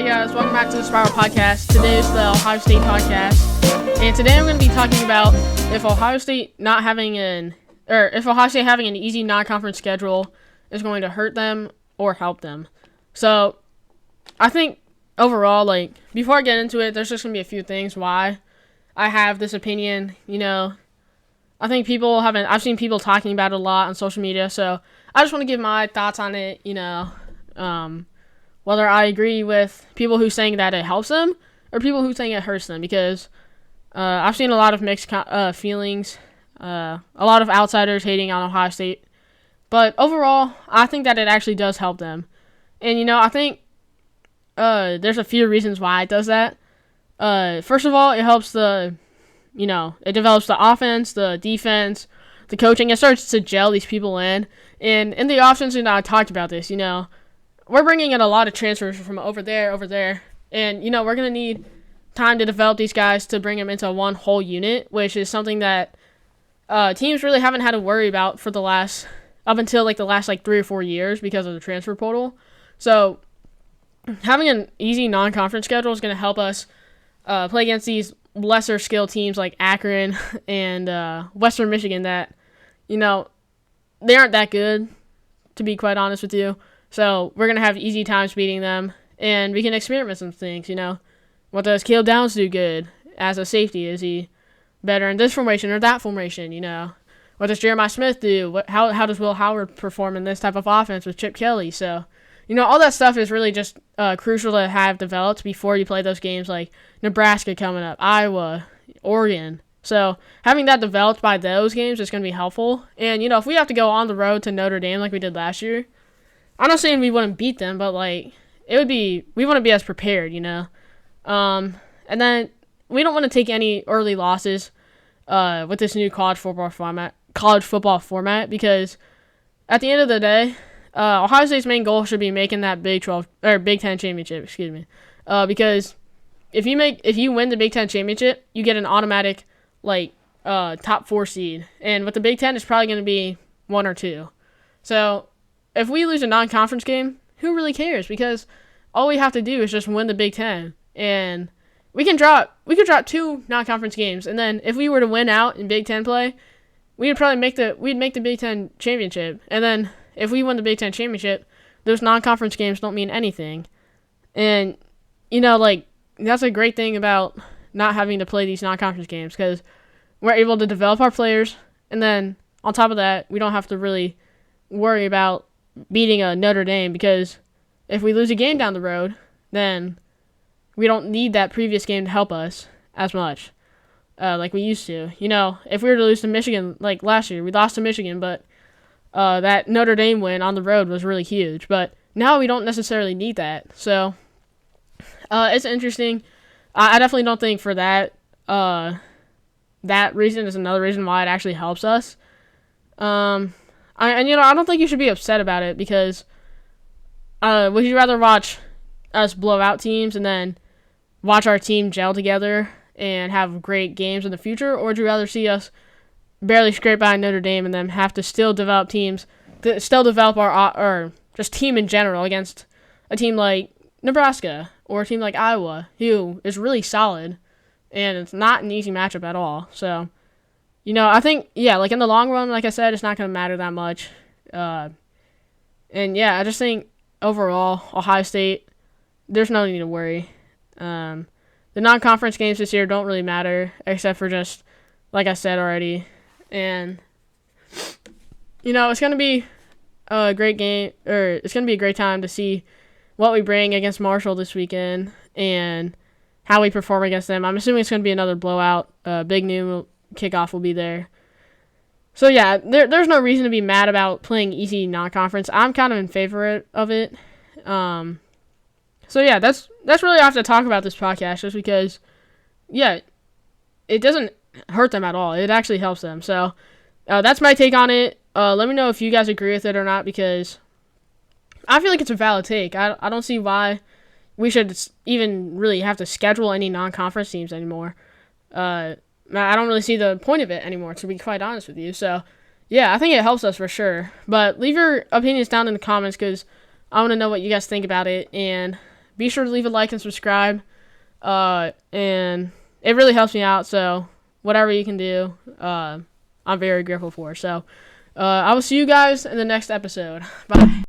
guys, welcome back to the Spiral Podcast. Today is the Ohio State podcast, and today I'm going to be talking about if Ohio State having an easy non-conference schedule is going to hurt them or help them. So, I think overall, before I get into it, there's just going to be a few things why I have this opinion. I think I've seen people talking about it a lot on social media, so I just want to give my thoughts on it, whether I agree with people who saying that it helps them or people who saying it hurts them, because I've seen a lot of mixed feelings, a lot of outsiders hating on Ohio State, but overall, I think that it actually does help them. And, I think there's a few reasons why it does that. First of all, it helps it develops the offense, the defense, the coaching. It starts to gel these people in. And in the offseason, I talked about this, we're bringing in a lot of transfers from over there. And, we're going to need time to develop these guys to bring them into one whole unit, which is something that teams really haven't had to worry about for up until the last 3 or 4 years because of the transfer portal. So having an easy non-conference schedule is going to help us play against these lesser skill teams like Akron and Western Michigan that, they aren't that good, to be quite honest with you. So we're going to have easy times beating them, and we can experiment some things, What does Caleb Downs do good as a safety? Is he better in this formation or that formation, What does Jeremiah Smith do? How does Will Howard perform in this type of offense with Chip Kelly? So, all that stuff is really just crucial to have developed before you play those games like Nebraska coming up, Iowa, Oregon. So having that developed by those games is going to be helpful. And, if we have to go on the road to Notre Dame like we did last year, I'm not saying we wouldn't beat them, but, we want to be as prepared, And then we don't want to take any early losses with this new college football format because at the end of the day, Ohio State's main goal should be making that Big 10 championship, because if you win the Big 10 championship, you get an automatic top 4 seed, and with the Big 10, it's probably going to be 1 or 2. So if we lose a non-conference game, who really cares? Because all we have to do is just win the Big 10, and we could drop 2 non-conference games, and then if we were to win out in Big 10 play, we'd make the Big 10 championship, and then if we win the Big 10 championship, those non-conference games don't mean anything. And, that's a great thing about not having to play these non-conference games, because we're able to develop our players, and then on top of that, we don't have to really worry about beating a Notre Dame, because if we lose a game down the road, then we don't need that previous game to help us as much like we used to. If we were to lose to Michigan like last year, we lost to Michigan, but that Notre Dame win on the road was really huge. But now we don't necessarily need that. So it's interesting. I definitely don't think for that that reason is another reason why it actually helps us. I don't think you should be upset about it, because would you rather watch us blow out teams and then watch our team gel together and have great games in the future, or would you rather see us barely scrape by Notre Dame and then have to still develop our just team in general against a team like Nebraska or a team like Iowa, who is really solid, and it's not an easy matchup at all. So, I think, in the long run, like I said, it's not going to matter that much. I just think overall, Ohio State, there's no need to worry. The non-conference games this year don't really matter, except for just, like I said already. And, it's going to be a great game, or it's going to be a great time to see what we bring against Marshall this weekend and how we perform against them. I'm assuming it's going to be another blowout. Big noon kickoff will be there. So, there's no reason to be mad about playing easy non-conference. I'm kind of in favor of it. That's really all I have to talk about this podcast, just because, it doesn't hurt them at all. It actually helps them. So, that's my take on it. Let me know if you guys agree with it or not, because I feel like it's a valid take. I don't see why we should even really have to schedule any non-conference teams anymore. I don't really see the point of it anymore, to be quite honest with you. So, I think it helps us for sure. But leave your opinions down in the comments, because I want to know what you guys think about it. And be sure to leave a like and subscribe. And it really helps me out. So whatever you can do, I'm very grateful for. So I will see you guys in the next episode. Bye.